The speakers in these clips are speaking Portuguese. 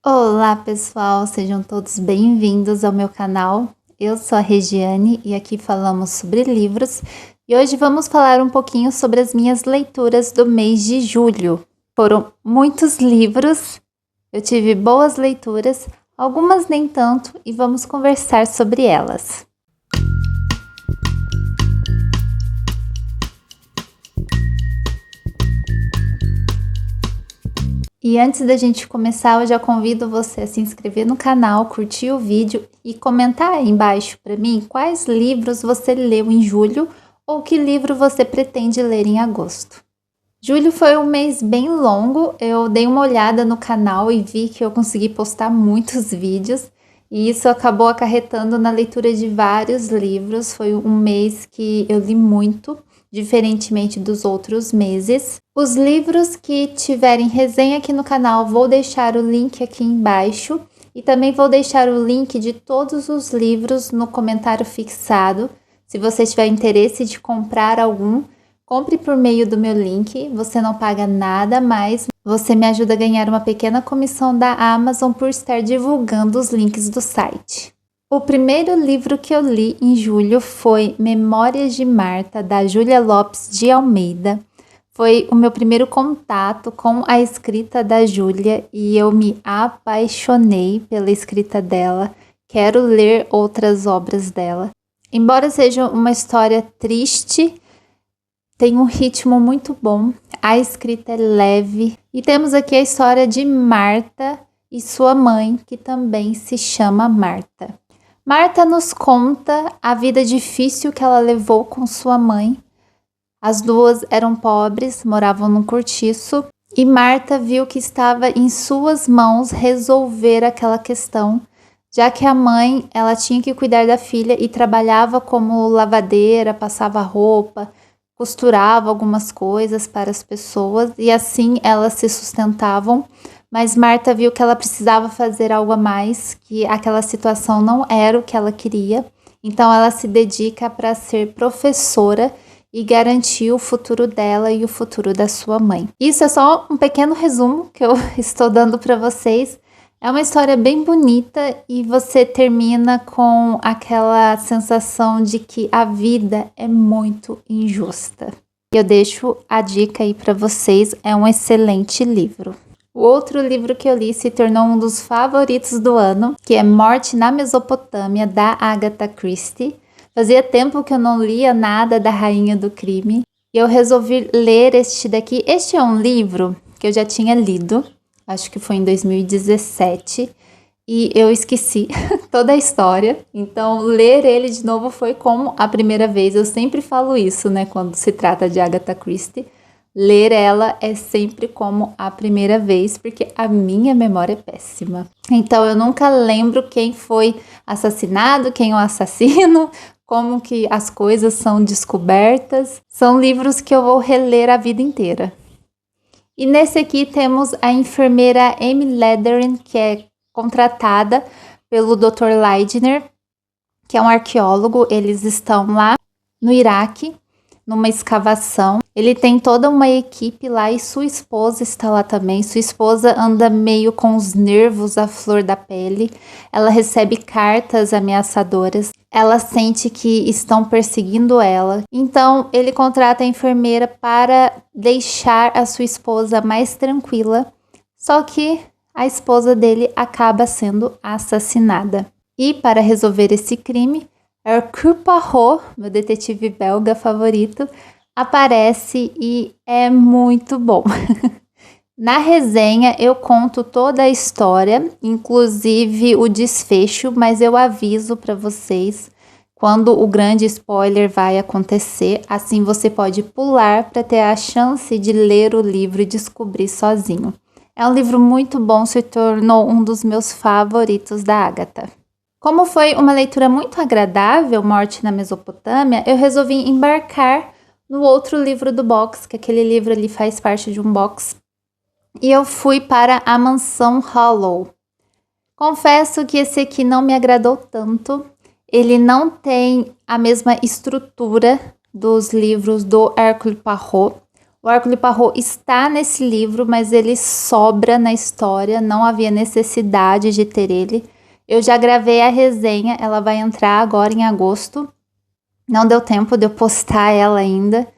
Olá pessoal, sejam todos bem-vindos ao meu canal. Eu sou a Regiane e aqui falamos sobre livros e hoje vamos falar um pouquinho sobre as minhas leituras do mês de julho. Foram muitos livros, eu tive boas leituras, algumas nem tanto e vamos conversar sobre elas. E antes da gente começar, eu já convido você a se inscrever no canal, curtir o vídeo e comentar aí embaixo para mim quais livros você leu em julho ou que livro você pretende ler em agosto. Julho foi um mês bem longo, eu dei uma olhada no canal e vi que eu consegui postar muitos vídeos e isso acabou acarretando na leitura de vários livros. Foi um mês que eu li muito, diferentemente dos outros meses. Os livros que tiverem resenha aqui no canal, vou deixar o link aqui embaixo e também vou deixar o link de todos os livros no comentário fixado. Se você tiver interesse de comprar algum, compre por meio do meu link, você não paga nada, mas você me ajuda a ganhar uma pequena comissão da Amazon por estar divulgando os links do site. O primeiro livro que eu li em julho foi Memórias de Marta, da Júlia Lopes de Almeida. Foi o meu primeiro contato com a escrita da Júlia e eu me apaixonei pela escrita dela. Quero ler outras obras dela. Embora seja uma história triste, tem um ritmo muito bom, a escrita é leve. E temos aqui a história de Marta e sua mãe, que também se chama Marta. Marta nos conta a vida difícil que ela levou com sua mãe. As duas eram pobres, moravam num cortiço, e Marta viu que estava em suas mãos resolver aquela questão, já que a mãe ela tinha que cuidar da filha e trabalhava como lavadeira, passava roupa, costurava algumas coisas para as pessoas, e assim elas se sustentavam. Mas Marta viu que ela precisava fazer algo a mais, que aquela situação não era o que ela queria. Então ela se dedica para ser professora e garantir o futuro dela e o futuro da sua mãe. Isso é só um pequeno resumo que eu estou dando para vocês. É uma história bem bonita e você termina com aquela sensação de que a vida é muito injusta. Eu deixo a dica aí para vocês, é um excelente livro. O outro livro que eu li se tornou um dos favoritos do ano, que é Morte na Mesopotâmia, da Agatha Christie. Fazia tempo que eu não lia nada da Rainha do Crime e eu resolvi ler este daqui. Este é um livro que eu já tinha lido, acho que foi em 2017, e eu esqueci toda a história. Então, ler ele de novo foi como a primeira vez. Eu sempre falo isso, né, quando se trata de Agatha Christie. Ler ela é sempre como a primeira vez, porque a minha memória é péssima. Então, eu nunca lembro quem foi assassinado, quem é o assassino, como que as coisas são descobertas. São livros que eu vou reler a vida inteira. E nesse aqui temos a enfermeira Amy Lederin, que é contratada pelo Dr. Leidner, que é um arqueólogo. Eles estão lá no Iraque, numa escavação. Ele tem toda uma equipe lá e sua esposa está lá também. Sua esposa anda meio com os nervos à flor da pele. Ela recebe cartas ameaçadoras. Ela sente que estão perseguindo ela. Então, ele contrata a enfermeira para deixar a sua esposa mais tranquila. Só que a esposa dele acaba sendo assassinada. E para resolver esse crime, Hercule Poirot, meu detetive belga favorito, aparece e é muito bom. Na resenha eu conto toda a história, inclusive o desfecho, mas eu aviso para vocês quando o grande spoiler vai acontecer, assim você pode pular para ter a chance de ler o livro e descobrir sozinho. É um livro muito bom, se tornou um dos meus favoritos da Agatha. Como foi uma leitura muito agradável, Morte na Mesopotâmia, eu resolvi embarcar no outro livro do box, que aquele livro ali faz parte de um box. E eu fui para A Mansão Hollow. Confesso que esse aqui não me agradou tanto. Ele não tem a mesma estrutura dos livros do Hercule Poirot. O Hercule Poirot está nesse livro, mas ele sobra na história, não havia necessidade de ter ele. Eu já gravei a resenha, ela vai entrar agora em agosto. Não deu tempo de eu postar ela ainda,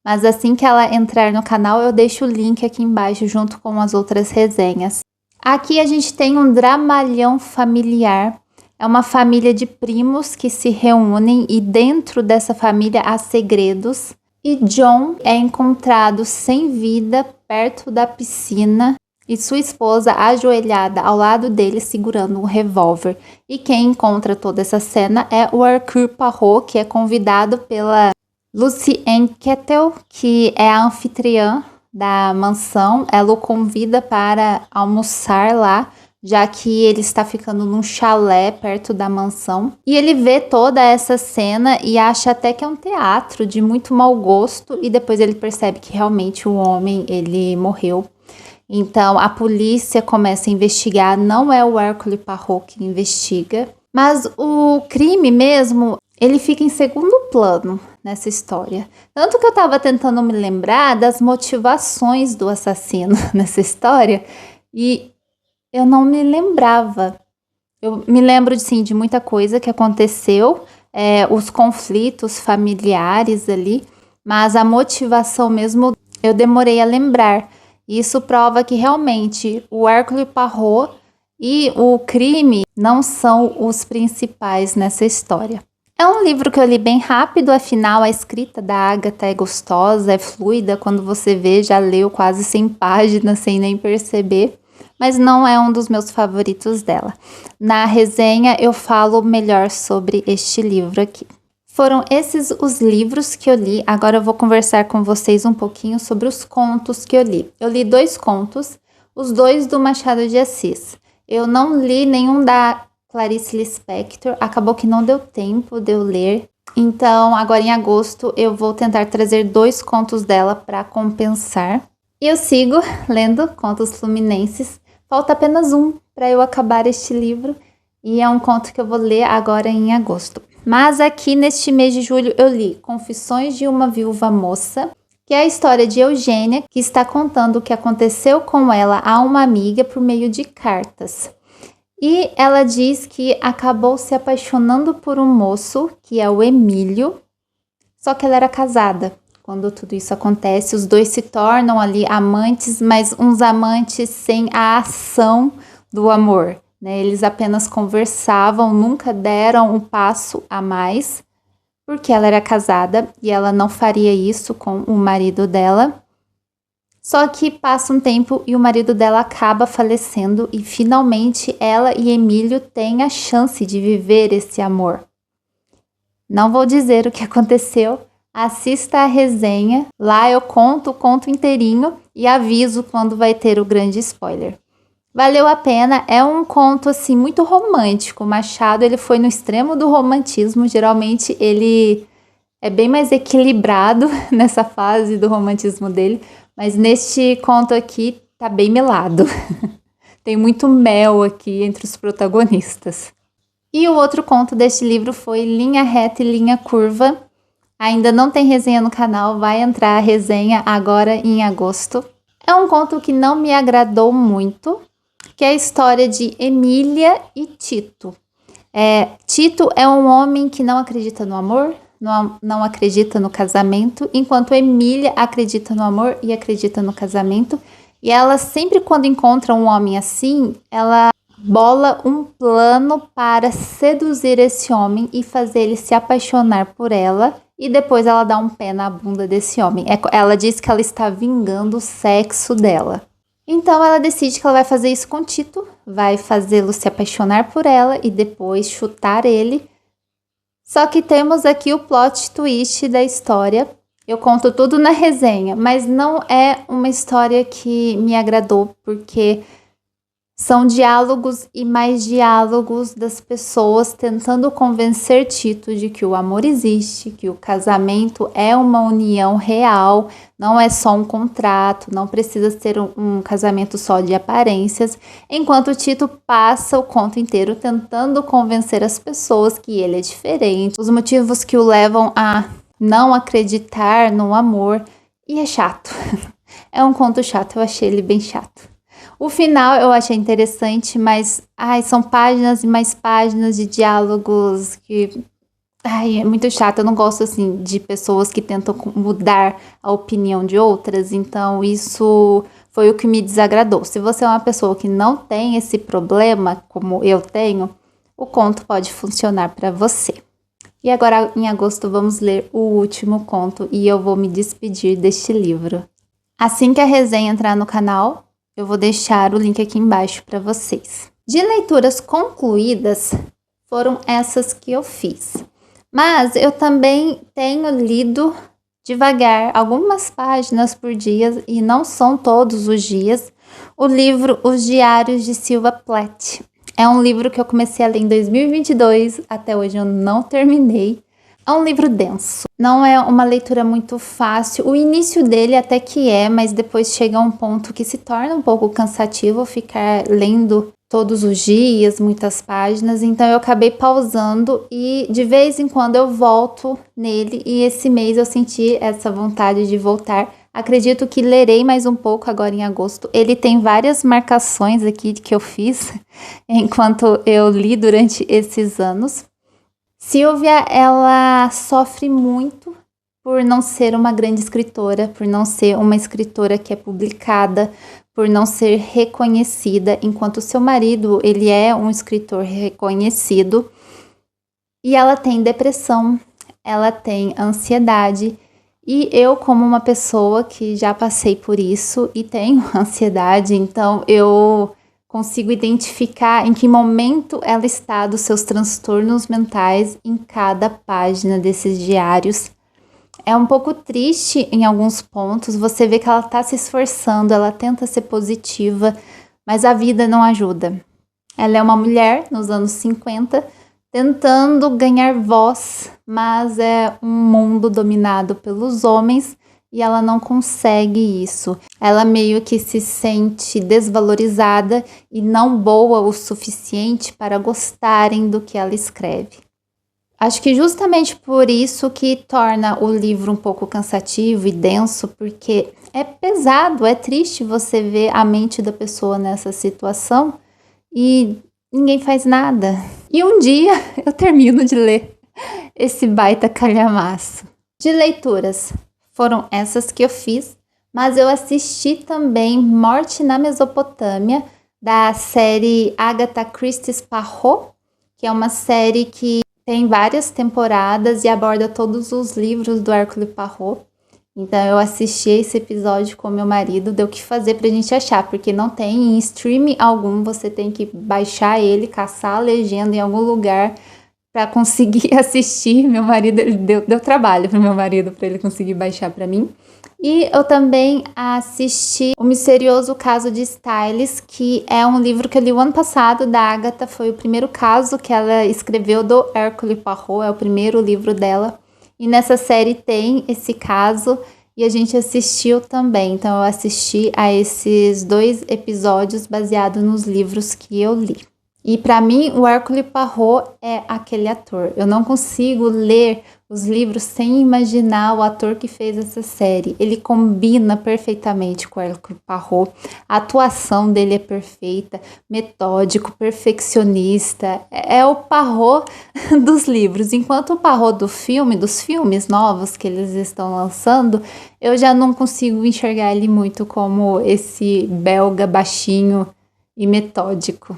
mas assim que ela entrar no canal, eu deixo o link aqui embaixo junto com as outras resenhas. Aqui a gente tem um dramalhão familiar. É uma família de primos que se reúnem e dentro dessa família há segredos. E John é encontrado sem vida perto da piscina e sua esposa ajoelhada ao lado dele segurando um revólver. E quem encontra toda essa cena é o Hercule Poirot, que é convidado pela Lucienne Kettel, que é a anfitriã da mansão. Ela o convida para almoçar lá, já que ele está ficando num chalé perto da mansão. E ele vê toda essa cena e acha até que é um teatro de muito mau gosto. E depois ele percebe que realmente o homem, ele morreu. Então a polícia começa a investigar. Não é o Hercule Poirot que investiga. Mas o crime mesmo, ele fica em segundo plano nessa história. Tanto que eu estava tentando me lembrar das motivações do assassino nessa história. E eu não me lembrava. Eu me lembro, sim, de muita coisa que aconteceu, os conflitos familiares ali, mas a motivação mesmo eu demorei a lembrar. Isso prova que realmente o Hercule Poirot e o crime não são os principais nessa história. É um livro que eu li bem rápido, afinal a escrita da Agatha é gostosa, é fluida, quando você vê já leu quase 100 páginas sem nem perceber. Mas não é um dos meus favoritos dela. Na resenha eu falo melhor sobre este livro aqui. Foram esses os livros que eu li. Agora eu vou conversar com vocês um pouquinho sobre os contos que eu li. Eu li 2 contos, os 2 do Machado de Assis. Eu não li nenhum da Clarice Lispector, acabou que não deu tempo de eu ler. Então agora em agosto eu vou tentar trazer 2 contos dela para compensar. E eu sigo lendo Contos Fluminenses. Falta apenas um para eu acabar este livro e é um conto que eu vou ler agora em agosto. Mas aqui neste mês de julho eu li Confissões de uma Viúva Moça, que é a história de Eugênia, que está contando o que aconteceu com ela a uma amiga por meio de cartas. E ela diz que acabou se apaixonando por um moço, que é o Emílio, só que ela era casada. Quando tudo isso acontece, os dois se tornam ali amantes, mas uns amantes sem a ação do amor, né? Eles apenas conversavam, nunca deram um passo a mais, porque ela era casada e ela não faria isso com o marido dela. Só que passa um tempo e o marido dela acaba falecendo e finalmente ela e Emílio têm a chance de viver esse amor. Não vou dizer o que aconteceu. Assista a resenha, lá eu conto o conto inteirinho e aviso quando vai ter o grande spoiler. Valeu a pena, é um conto assim muito romântico. O Machado ele foi no extremo do romantismo, geralmente ele é bem mais equilibrado nessa fase do romantismo dele, mas neste conto aqui tá bem melado. Tem muito mel aqui entre os protagonistas. E o outro conto deste livro foi Linha Reta e Linha Curva. Ainda não tem resenha no canal, vai entrar a resenha agora em agosto. É um conto que não me agradou muito, que é a história de Emília e Tito. Tito é um homem que não acredita no amor, não acredita no casamento, enquanto Emília acredita no amor e acredita no casamento. E ela sempre quando encontra um homem assim, ela bola um plano para seduzir esse homem e fazer ele se apaixonar por ela. E depois ela dá um pé na bunda desse homem. Ela diz que ela está vingando o sexo dela. Então ela decide que ela vai fazer isso com Tito. Vai fazê-lo se apaixonar por ela e depois chutar ele. Só que temos aqui o plot twist da história. Eu conto tudo na resenha, mas não é uma história que me agradou, porque são diálogos e mais diálogos das pessoas tentando convencer Tito de que o amor existe, que o casamento é uma união real, não é só um contrato, não precisa ser um casamento só de aparências, enquanto Tito passa o conto inteiro tentando convencer as pessoas que ele é diferente, os motivos que o levam a não acreditar no amor. E é chato. É um conto chato, eu achei ele bem chato. O final eu achei interessante, mas são páginas e mais páginas de diálogos que é muito chato. Eu não gosto assim de pessoas que tentam mudar a opinião de outras, então isso foi o que me desagradou. Se você é uma pessoa que não tem esse problema, como eu tenho, o conto pode funcionar para você. E agora, em agosto, vamos ler o último conto e eu vou me despedir deste livro. Assim que a resenha entrar no canal, eu vou deixar o link aqui embaixo para vocês. De leituras concluídas, foram essas que eu fiz. Mas eu também tenho lido devagar, algumas páginas por dia, e não são todos os dias, o livro Os Diários de Sylvia Plath. É um livro que eu comecei a ler em 2022, até hoje eu não terminei. É um livro denso, não é uma leitura muito fácil. O início dele até que mas depois chega a um ponto que se torna um pouco cansativo ficar lendo todos os dias, muitas páginas. Então eu acabei pausando e de vez em quando eu volto nele. E esse mês eu senti essa vontade de voltar. Acredito que lerei mais um pouco agora em agosto. Ele tem várias marcações aqui que eu fiz enquanto eu li durante esses anos. Sylvia, ela sofre muito por não ser uma grande escritora, por não ser uma escritora que é publicada, por não ser reconhecida, enquanto seu marido, ele é um escritor reconhecido. E ela tem depressão, ela tem ansiedade. E eu, como uma pessoa que já passei por isso e tenho ansiedade, então eu consigo identificar em que momento ela está dos seus transtornos mentais em cada página desses diários. É um pouco triste em alguns pontos, você vê que ela está se esforçando, ela tenta ser positiva, mas a vida não ajuda. Ela é uma mulher nos anos 50, tentando ganhar voz, mas é um mundo dominado pelos homens e ela não consegue isso. Ela meio que se sente desvalorizada e não boa o suficiente para gostarem do que ela escreve. Acho que justamente por isso que torna o livro um pouco cansativo e denso, porque é pesado, é triste você ver a mente da pessoa nessa situação e ninguém faz nada. E um dia eu termino de ler esse baita calhamaço. De leituras, foram essas que eu fiz, mas eu assisti também Morte na Mesopotâmia, da série Agatha Christie's Poirot, que é uma série que tem várias temporadas e aborda todos os livros do Hercule Poirot. Então eu assisti esse episódio com meu marido, deu o que fazer pra gente achar, porque não tem em streaming algum, você tem que baixar ele, caçar a legenda em algum lugar para conseguir assistir. Meu marido, ele deu trabalho pro meu marido para ele conseguir baixar para mim. E eu também assisti O Misterioso Caso de Styles, que é um livro que eu li o ano passado da Agatha, foi o primeiro caso que ela escreveu do Hercule Poirot, é o primeiro livro dela. E nessa série tem esse caso e a gente assistiu também. Então eu assisti a esses 2 episódios baseados nos livros que eu li. E para mim o Hercule Poirot é aquele ator. Eu não consigo ler os livros sem imaginar o ator que fez essa série. Ele combina perfeitamente com o Hercule Poirot. A atuação dele é perfeita, metódico, perfeccionista. É o Poirot dos livros. Enquanto o Poirot dos filmes novos que eles estão lançando, eu já não consigo enxergar ele muito como esse belga baixinho e metódico.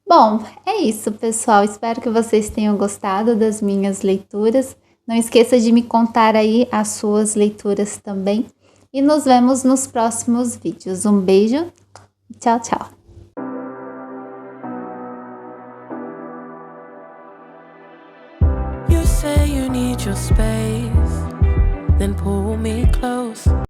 Bom, é isso, pessoal. Espero que vocês tenham gostado das minhas leituras. Não esqueça de me contar aí as suas leituras também. E nos vemos nos próximos vídeos. Um beijo. Tchau, tchau. You say you need your space, then pull me close.